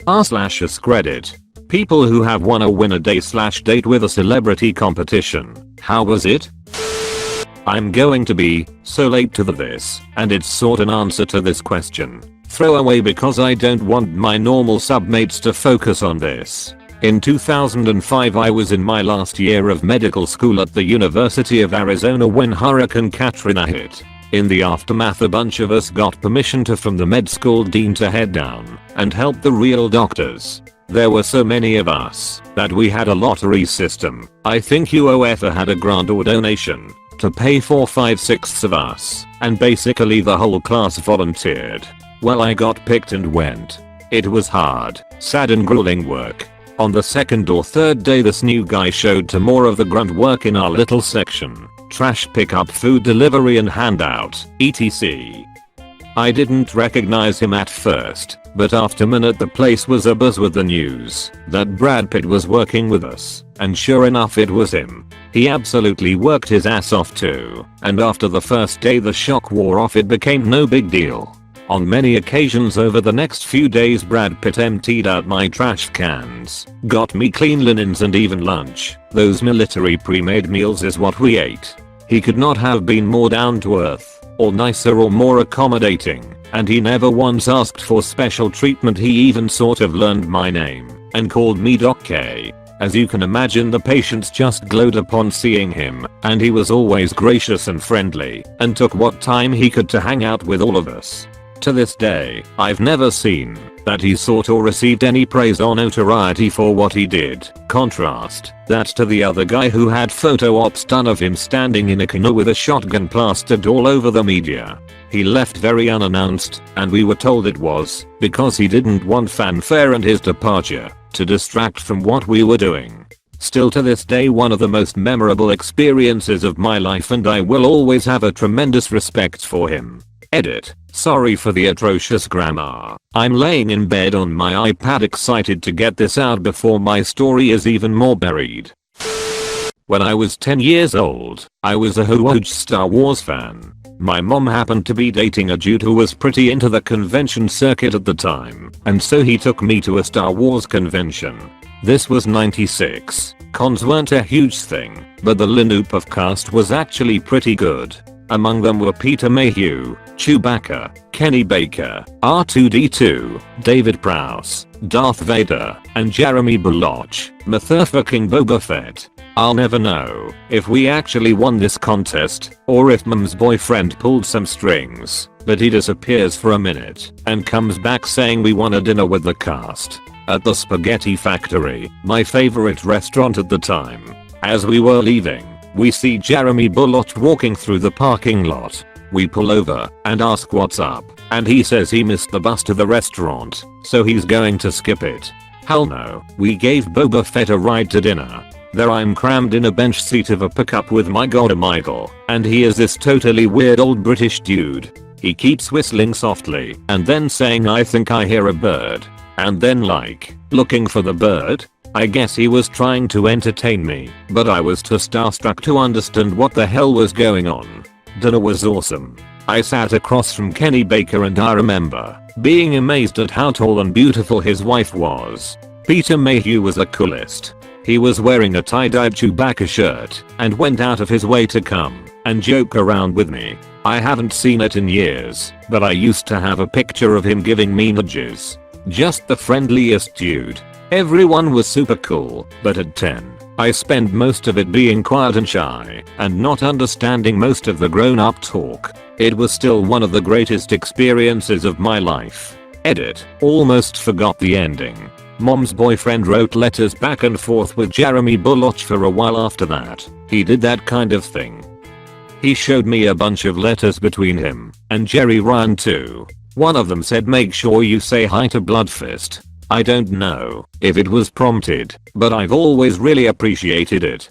r/AskReddit. People who have won a win-a-day/date with a celebrity competition. How was it? I'm going to be so late to this, and it's sort an answer to this question. Throw away because I don't want my normal submates to focus on this. In 2005 I was in my last year of medical school at the University of Arizona when Hurricane Katrina hit. In the aftermath a bunch of us got permission from the med school dean to head down and help the real doctors. There were so many of us that we had a lottery system. I think UOF had a grant or donation to pay for 5/6 of us, and basically the whole class volunteered. Well, I got picked and went. It was hard, sad and grueling work. On the second or third day this new guy showed to more of the grunt work in our little section. Trash pickup, food delivery and handout, etc. I didn't recognize him at first, but after a minute the place was abuzz with the news that Brad Pitt was working with us, and sure enough it was him. He absolutely worked his ass off too, and after the first day the shock wore off. It became no big deal. On many occasions over the next few days Brad Pitt emptied out my trash cans, got me clean linens and even lunch. Those military pre-made meals is what we ate. He could not have been more down to earth, or nicer or more accommodating, and he never once asked for special treatment. He even sort of learned my name and called me Doc K. As you can imagine the patients just glowed upon seeing him, and he was always gracious and friendly and took what time he could to hang out with all of us. To this day, I've never seen that he sought or received any praise or notoriety for what he did. Contrast that to the other guy who had photo ops done of him standing in a canoe with a shotgun plastered all over the media. He left very unannounced, and we were told it was because he didn't want fanfare and his departure to distract from what we were doing. Still to this day one of the most memorable experiences of my life, and I will always have a tremendous respect for him. Edit. Sorry for the atrocious grammar. I'm laying in bed on my iPad excited to get this out before my story is even more buried. When I was 10 years old, I was a huge Star Wars fan. My mom happened to be dating a dude who was pretty into the convention circuit at the time, and so he took me to a Star Wars convention. This was '96. Cons weren't a huge thing, but the lineup of cast was actually pretty good. Among them were Peter Mayhew, Chewbacca, Kenny Baker, R2-D2, David Prowse, Darth Vader, and Jeremy Bulloch, motherfucking Boba Fett. I'll never know if we actually won this contest or if Mom's boyfriend pulled some strings, but he disappears for a minute and comes back saying we won a dinner with the cast at the Spaghetti Factory, my favorite restaurant at the time. As we were leaving, we see Jeremy Bulloch walking through the parking lot. We pull over and ask what's up, and he says he missed the bus to the restaurant, so he's going to skip it. Hell no, we gave Boba Fett a ride to dinner. There I'm crammed in a bench seat of a pickup with my goddamn idol, and he is this totally weird old British dude. He keeps whistling softly and then saying I think I hear a bird, and then like looking for the bird. I guess he was trying to entertain me, but I was too starstruck to understand what the hell was going on. Dinner was awesome. I sat across from Kenny Baker and I remember being amazed at how tall and beautiful his wife was. Peter Mayhew was the coolest. He was wearing a tie-dyed Chewbacca shirt and went out of his way to come and joke around with me. I haven't seen it in years, but I used to have a picture of him giving me nudges. Just the friendliest dude. Everyone was super cool, but at 10, I spent most of it being quiet and shy and not understanding most of the grown-up talk. It was still one of the greatest experiences of my life. Edit. Almost forgot the ending. Mom's boyfriend wrote letters back and forth with Jeremy Bulloch for a while after that. He did that kind of thing. He showed me a bunch of letters between him and Jerry Ryan too. One of them said make sure you say hi to Bloodfist. I don't know if it was prompted, but I've always really appreciated it.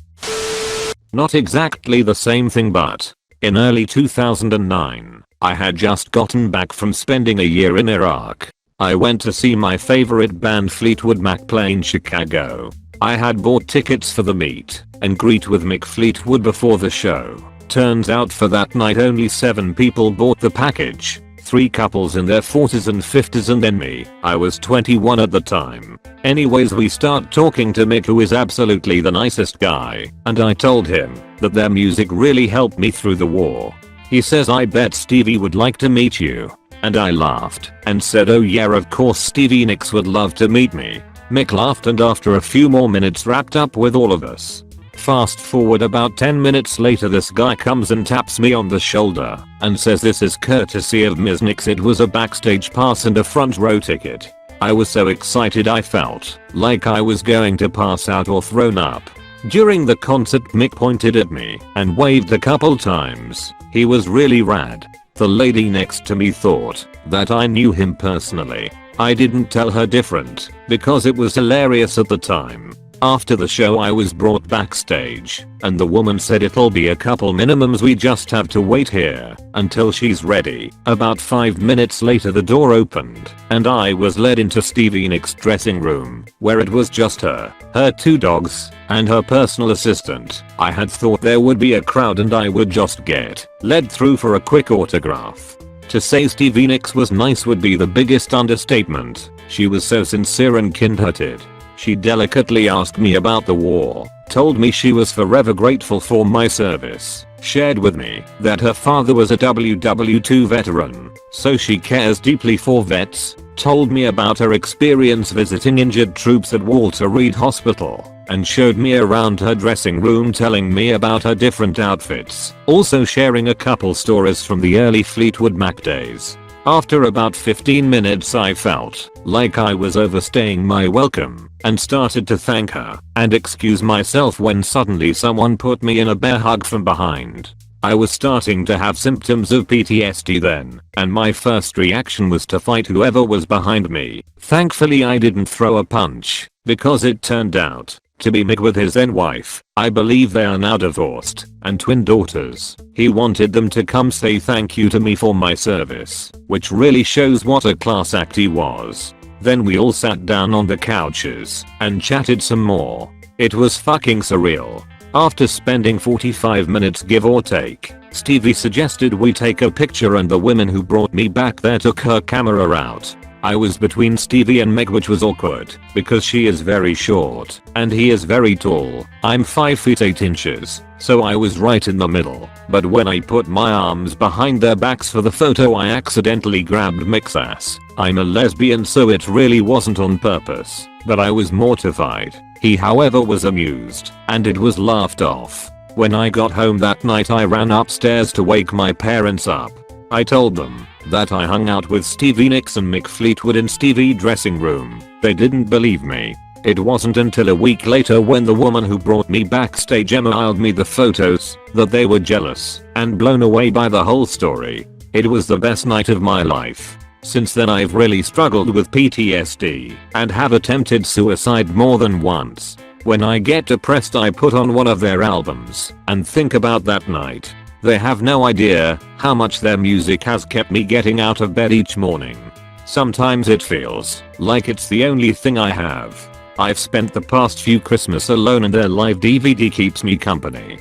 Not exactly the same thing, but in early 2009, I had just gotten back from spending a year in Iraq. I went to see my favorite band Fleetwood Mac play in Chicago. I had bought tickets for the meet and greet with Mick Fleetwood before the show. Turns out for that night only 7 people bought the package. 3 couples in their 40s and 50s and then me. I was 21 at the time. Anyways, we start talking to Mick, who is absolutely the nicest guy, and I told him that their music really helped me through the war. He says, I bet Stevie would like to meet you. And I laughed and said, oh yeah, of course Stevie Nicks would love to meet me. Mick laughed and after a few more minutes wrapped up with all of us. Fast forward about 10 minutes later, this guy comes and taps me on the shoulder and says this is courtesy of Ms. Nicks. It was a backstage pass and a front row ticket. I was so excited I felt like I was going to pass out or thrown up. During the concert, Mick pointed at me and waved a couple times. He was really rad. The lady next to me thought that I knew him personally. I didn't tell her different because it was hilarious at the time. After the show I was brought backstage and the woman said it'll be a couple minimums, we just have to wait here until she's ready. About 5 minutes later the door opened and I was led into Stevie Nicks' dressing room where it was just her 2 dogs, and her personal assistant. I had thought there would be a crowd and I would just get led through for a quick autograph. To say Stevie Nicks was nice would be the biggest understatement. She was so sincere and kind-hearted. She delicately asked me about the war, told me she was forever grateful for my service, shared with me that her father was a WW2 veteran, so she cares deeply for vets, told me about her experience visiting injured troops at Walter Reed Hospital, and showed me around her dressing room telling me about her different outfits, also sharing a couple stories from the early Fleetwood Mac days. After about 15 minutes I felt like I was overstaying my welcome and started to thank her and excuse myself when suddenly someone put me in a bear hug from behind. I was starting to have symptoms of PTSD then, and my first reaction was to fight whoever was behind me. Thankfully I didn't throw a punch because it turned out to be Mick with his then wife. I believe they are now divorced and twin daughters. He wanted them to come say thank you to me for my service, which really shows what a class act he was. Then we all sat down on the couches and chatted some more. It was fucking surreal. After spending 45 minutes give or take, Stevie suggested we take a picture and the women who brought me back there took her camera out. I was between Stevie and Meg, which was awkward because she is very short and he is very tall. I'm 5 feet 8 inches, so I was right in the middle. But when I put my arms behind their backs for the photo I accidentally grabbed Mick's ass. I'm a lesbian so it really wasn't on purpose, but I was mortified. He however was amused and it was laughed off. When I got home that night I ran upstairs to wake my parents up. I told them that I hung out with Stevie Nicks and Mick Fleetwood in Stevie's dressing room. They didn't believe me. It wasn't until a week later when the woman who brought me backstage emailed me the photos that they were jealous and blown away by the whole story. It was the best night of my life. Since then I've really struggled with PTSD and have attempted suicide more than once. When I get depressed I put on one of their albums and think about that night. They have no idea how much their music has kept me getting out of bed each morning. Sometimes it feels like it's the only thing I have. I've spent the past few Christmas alone and their live DVD keeps me company.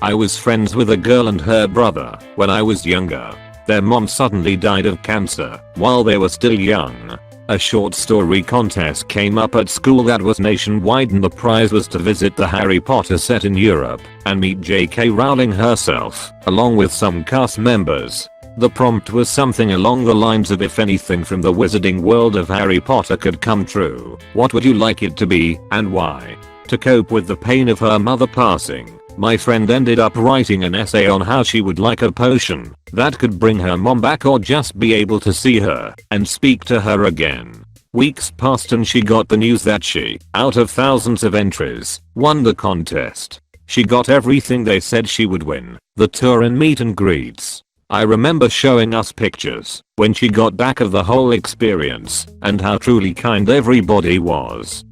I was friends with a girl and her brother when I was younger. Their mom suddenly died of cancer while they were still young. A short story contest came up at school that was nationwide and the prize was to visit the Harry Potter set in Europe and meet J.K. Rowling herself, along with some cast members. The prompt was something along the lines of if anything from the wizarding world of Harry Potter could come true, what would you like it to be and why? To cope with the pain of her mother passing, my friend ended up writing an essay on how she would like a potion that could bring her mom back or just be able to see her and speak to her again. Weeks passed and she got the news that she, out of thousands of entries, won the contest. She got everything they said she would win, the tour and meet and greets. I remember showing us pictures when she got back of the whole experience and how truly kind everybody was.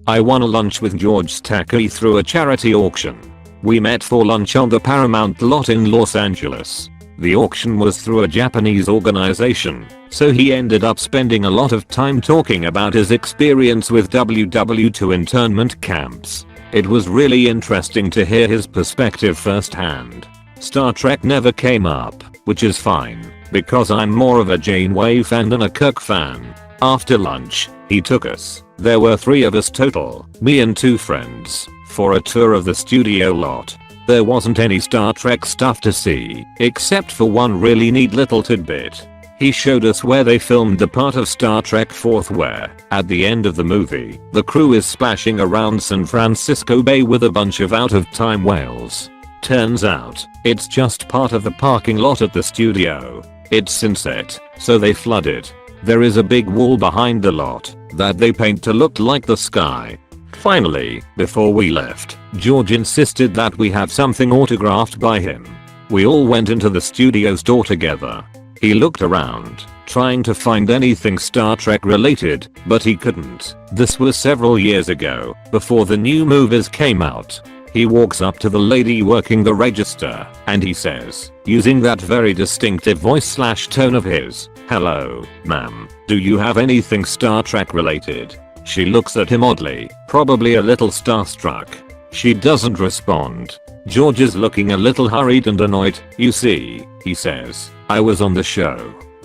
I won a lunch with George Takei through a charity auction. We met for lunch on the Paramount lot in Los Angeles. The auction was through a Japanese organization, so he ended up spending a lot of time talking about his experience with WW2 internment camps. It was really interesting to hear his perspective firsthand. Star Trek never came up, which is fine. because I'm more of a Janeway fan than a Kirk fan. After lunch, he took us, there were 3 of us total, me and 2 friends, for a tour of the studio lot. There wasn't any Star Trek stuff to see, except for one really neat little tidbit. He showed us where they filmed the part of Star Trek 4 where, at the end of the movie, the crew is splashing around San Francisco Bay with a bunch of out-of-time whales. Turns out, it's just part of the parking lot at the studio. It's sunset, so they flood it. There is a big wall behind the lot that they paint to look like the sky. Finally, before we left, George insisted that we have something autographed by him. We all went into the studio store together. He looked around, trying to find anything Star Trek related, but he couldn't. This was several years ago, before the new movies came out. He walks up to the lady working the register, and he says, using that very distinctive voice/tone of his, "Hello, ma'am, do you have anything Star Trek related?" She looks at him oddly, probably a little starstruck. She doesn't respond. George is looking a little hurried and annoyed. "You see," he says, "I was on the show."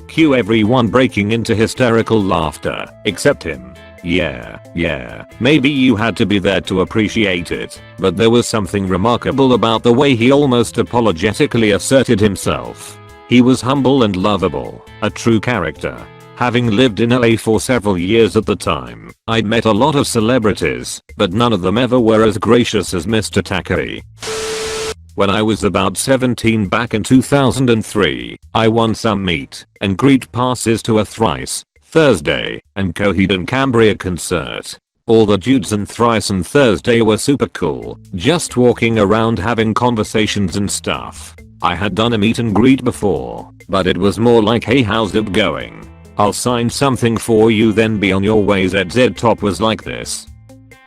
Cue everyone breaking into hysterical laughter, except him. Yeah, maybe you had to be there to appreciate it, but there was something remarkable about the way he almost apologetically asserted himself. He was humble and lovable, a true character. Having lived in LA for several years at the time, I'd met a lot of celebrities, but none of them ever were as gracious as Mr. Takei. When I was about 17 back in 2003, I won some meet and greet passes to a Thrice, Thursday, and Coheed and Cambria concert. All the dudes in Thrice and Thursday were super cool, just walking around having conversations and stuff. I had done a meet and greet before, but it was more like, "Hey, how's it going? I'll sign something for you, then be on your way." ZZ Top was like this.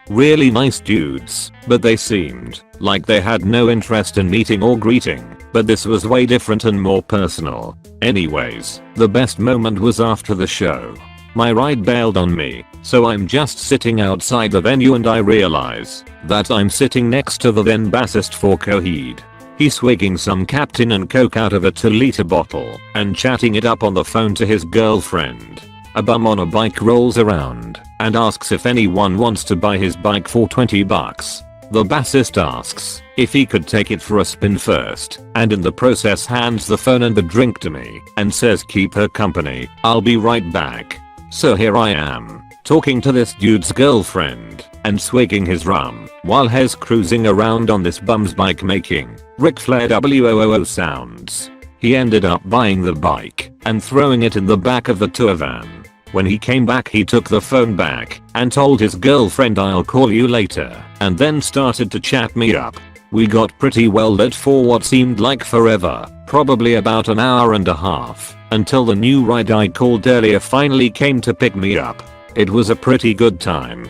Really nice dudes, but they seemed like they had no interest in meeting or greeting, but this was way different and more personal. Anyways, the best moment was after the show. My ride bailed on me, so I'm just sitting outside the venue and I realize that I'm sitting next to the then bassist for Coheed. He's swigging some Captain and Coke out of a 2-liter bottle and chatting it up on the phone to his girlfriend. A bum on a bike rolls around and asks if anyone wants to buy his bike for $20. The bassist asks if he could take it for a spin first, and in the process hands the phone and the drink to me and says, "Keep her company, I'll be right back." So here I am, talking to this dude's girlfriend and swigging his rum while he's cruising around on this bum's bike making Ric Flair WOOO sounds. He ended up buying the bike and throwing it in the back of the tour van. When he came back, he took the phone back and told his girlfriend, "I'll call you later," and then started to chat me up. We got pretty well lit for what seemed like forever, probably about an hour and a half, until the new ride I called earlier finally came to pick me up. It was a pretty good time.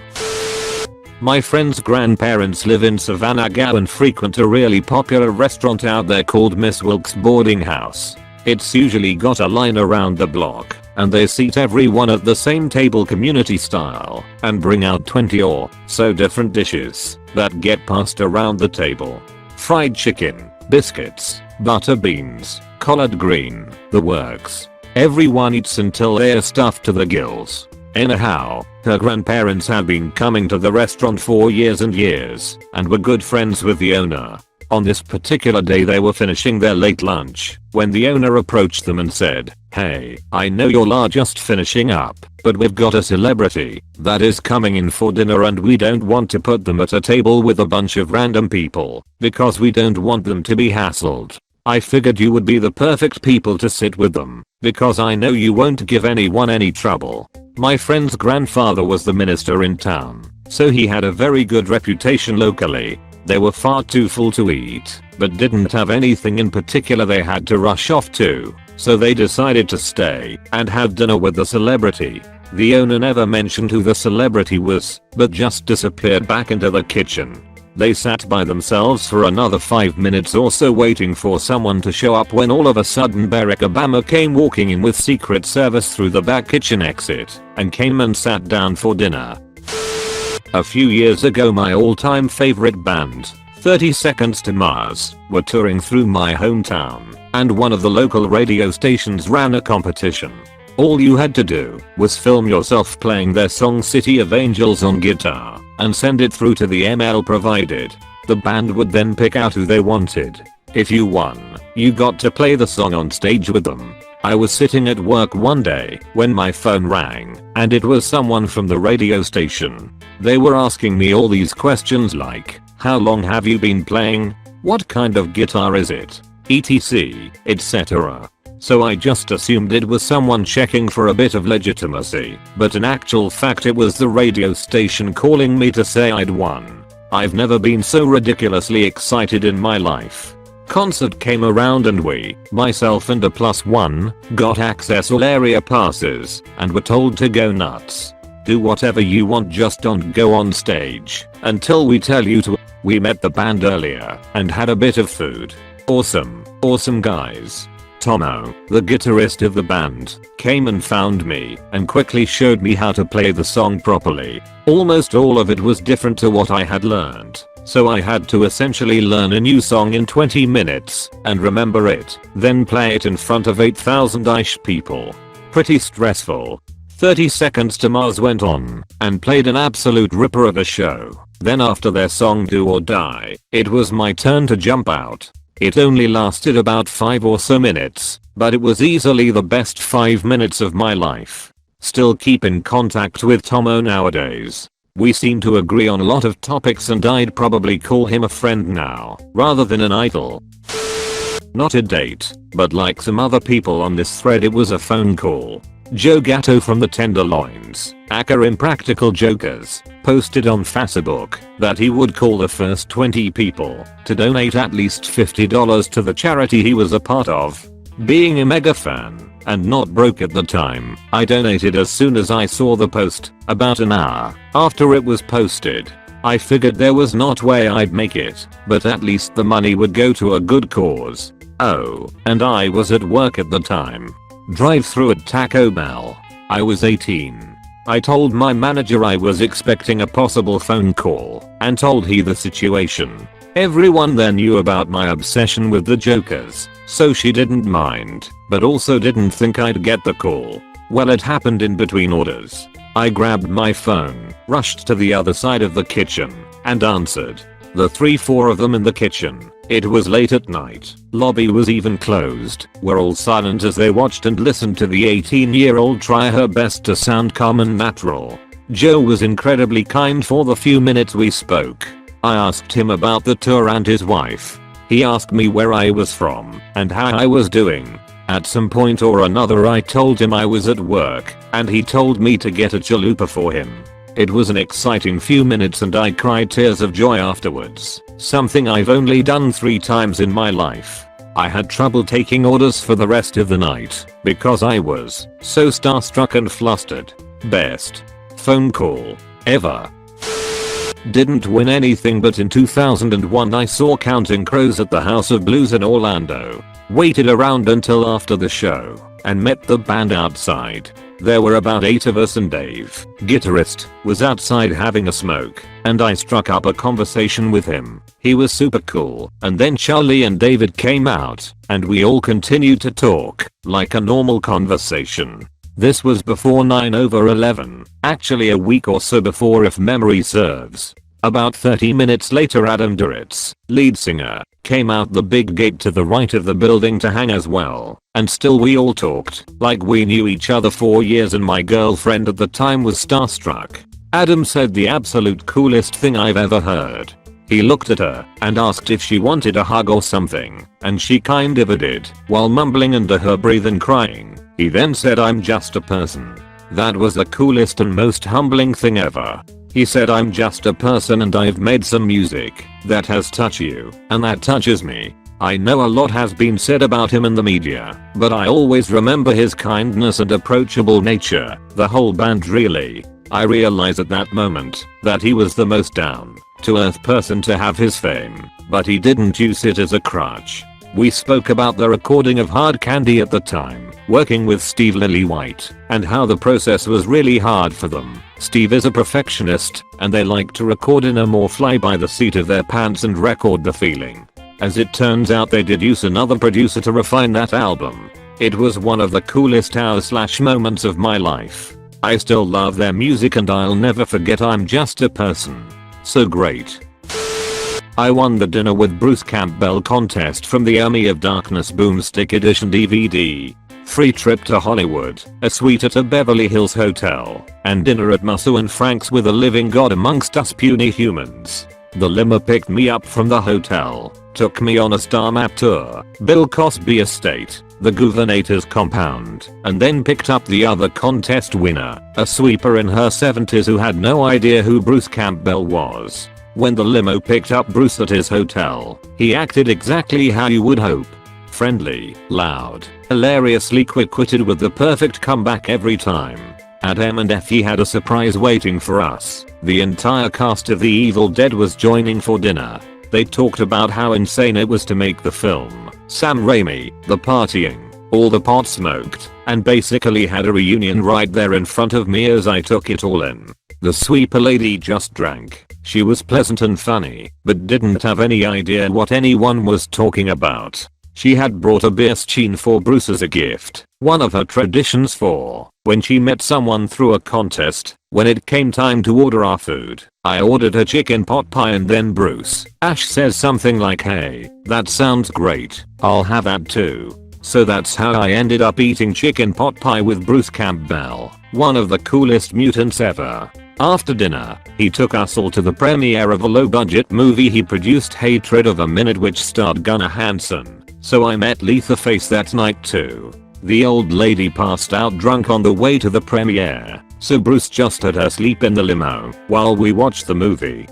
My friend's grandparents live in Savannah and frequent a really popular restaurant out there called Miss Wilkes Boarding House. It's usually got a line around the block, and they seat everyone at the same table community style and bring out 20 or so different dishes that get passed around the table. Fried chicken, biscuits, butter beans, collard green, the works. Everyone eats until they're stuffed to the gills. Anyhow, her grandparents had been coming to the restaurant for years and years and were good friends with the owner. On this particular day they were finishing their late lunch when the owner approached them and said, "Hey, I know you're just finishing up, but we've got a celebrity that is coming in for dinner and we don't want to put them at a table with a bunch of random people because we don't want them to be hassled. I figured you would be the perfect people to sit with them because I know you won't give anyone any trouble." My friend's grandfather was the minister in town, so he had a very good reputation locally. They were far too full to eat, but didn't have anything in particular they had to rush off to, so they decided to stay and have dinner with the celebrity. The owner never mentioned who the celebrity was, but just disappeared back into the kitchen. They sat by themselves for another 5 minutes or so waiting for someone to show up when all of a sudden Barack Obama came walking in with Secret Service through the back kitchen exit and came and sat down for dinner. A few years ago my all-time favorite band, 30 Seconds to Mars were touring through my hometown, and one of the local radio stations ran a competition. All you had to do was film yourself playing their song City of Angels on guitar and send it through to the ML provided. The band would then pick out who they wanted. If you won, you got to play the song on stage with them. I was sitting at work one day when my phone rang, and it was someone from the radio station. They were asking me all these questions like, how long have you been playing? What kind of guitar is it? etc, etc. So I just assumed it was someone checking for a bit of legitimacy, but in actual fact it was the radio station calling me to say I'd won. I've never been so ridiculously excited in my life. Concert came around and we, myself and a +1, got access all area passes and were told to go nuts. Do whatever you want, just don't go on stage until we tell you to. We met the band earlier and had a bit of food. Awesome guys. Tomo, the guitarist of the band, came and found me and quickly showed me how to play the song properly. Almost all of it was different to what I had learned, so I had to essentially learn a new song in 20 minutes and remember it, then play it in front of 8,000-ish people. Pretty stressful. 30 Seconds to Mars went on and played an absolute ripper of a show. Then after their song Do or Die, it was my turn to jump out. It only lasted about 5 or so minutes, but it was easily the best 5 minutes of my life. Still keep in contact with Tomo nowadays. We seem to agree on a lot of topics and I'd probably call him a friend now, rather than an idol. Not a date, but like some other people on this thread it was a phone call. Joe Gatto from the Tenderloins, aka Impractical Jokers, posted on Facebook that he would call the first 20 people to donate at least $50 to the charity he was a part of. Being a mega fan and not broke at the time, I donated as soon as I saw the post, about an hour after it was posted. I figured there was not way I'd make it, but at least the money would go to a good cause. Oh, and I was at work at the time. Drive-through at Taco Bell. I was 18. I told my manager I was expecting a possible phone call and told he the situation. Everyone there knew about my obsession with the Jokers, so she didn't mind, but also didn't think I'd get the call. Well, it happened in between orders. I grabbed my phone, rushed to the other side of the kitchen, and answered. The 3-4 of them in the kitchen. It was late at night. Lobby was even closed. Were all silent as they watched and listened to the 18-year-old try her best to sound calm and natural. Joe was incredibly kind for the few minutes we spoke. I asked him about the tour and his wife. He asked me where I was from and how I was doing. At some point or another I told him I was at work and he told me to get a chalupa for him. It was an exciting few minutes and I cried tears of joy afterwards, something I've only done 3 times in my life. I had trouble taking orders for the rest of the night because I was so starstruck and flustered. Best phone call ever. Didn't win anything, but in 2001 I saw Counting Crows at the House of Blues in Orlando. Waited around until after the show and met the band outside. There were about 8 of us and Dave, guitarist, was outside having a smoke, and I struck up a conversation with him. He was super cool, and then Charlie and David came out, and we all continued to talk, like a normal conversation. This was before 9/11, actually a week or so before if memory serves. About 30 minutes later Adam Duritz, lead singer, came out the big gate to the right of the building to hang as well, and still we all talked like we knew each other for years, and my girlfriend at the time was starstruck. Adam said the absolute coolest thing I've ever heard. He looked at her and asked if she wanted a hug or something, and she kind of did, while mumbling under her breath and crying. He then said, "I'm just a person." That was the coolest and most humbling thing ever. He said, "I'm just a person and I've made some music that has touched you, and that touches me." I know a lot has been said about him in the media, but I always remember his kindness and approachable nature. The whole band really. I realized at that moment that he was the most down to earth person to have his fame, but he didn't use it as a crutch. We spoke about the recording of Hard Candy at the time, working with Steve Lillywhite, and how the process was really hard for them. Steve is a perfectionist, and they like to record in a more fly by the seat of their pants and record the feeling. As it turns out, they did use another producer to refine that album. It was one of the coolest hours/moments of my life. I still love their music and I'll never forget I'm Just a Person. So great. I won the Dinner with Bruce Campbell contest from the Army of Darkness Boomstick Edition DVD. Free trip to Hollywood, a suite at a Beverly Hills hotel, and dinner at Musso and Frank's with a living god amongst us puny humans. The limo picked me up from the hotel, took me on a star map tour, Bill Cosby estate, the governor's compound, and then picked up the other contest winner, a sweeper in her 70s who had no idea who Bruce Campbell was. When the limo picked up Bruce at his hotel, he acted exactly how you would hope. Friendly, loud, hilariously quick-witted with the perfect comeback every time. At M&F he had a surprise waiting for us. The entire cast of The Evil Dead was joining for dinner. They talked about how insane it was to make the film, Sam Raimi, the partying, all the pot smoked, and basically had a reunion right there in front of me as I took it all in. The sweeper lady just drank. She was pleasant and funny, but didn't have any idea what anyone was talking about. She had brought a beer stein for Bruce as a gift, one of her traditions for when she met someone through a contest. When it came time to order our food, I ordered a chicken pot pie and then Ash says something like, "Hey, that sounds great, I'll have that too." So that's how I ended up eating chicken pot pie with Bruce Campbell, one of the coolest mutants ever. After dinner, he took us all to the premiere of a low-budget movie he produced, Hatred of a Minute, which starred Gunnar Hansen. So I met Letherface that night too. The old lady passed out drunk on the way to the premiere, so Bruce just had her sleep in the limo while we watched the movie.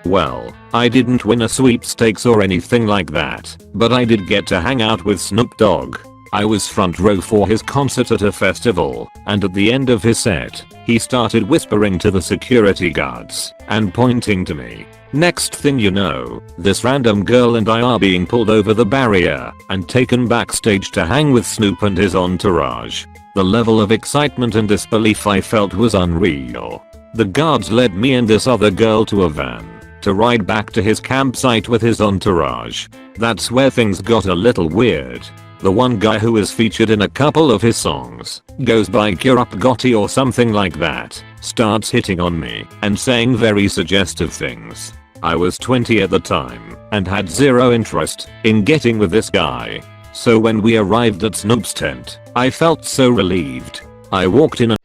Well, I didn't win a sweepstakes or anything like that, but I did get to hang out with Snoop Dogg. I was front row for his concert at a festival, and at the end of his set, he started whispering to the security guards and pointing to me. Next thing you know, this random girl and I are being pulled over the barrier and taken backstage to hang with Snoop and his entourage. The level of excitement and disbelief I felt was unreal. The guards led me and this other girl to a van to ride back to his campsite with his entourage. That's where things got a little weird. The one guy who is featured in a couple of his songs, goes by Kirup Gotti or something like that, starts hitting on me and saying very suggestive things. I was 20 at the time and had zero interest in getting with this guy. So when we arrived at Snoop's tent, I felt so relieved. I walked in and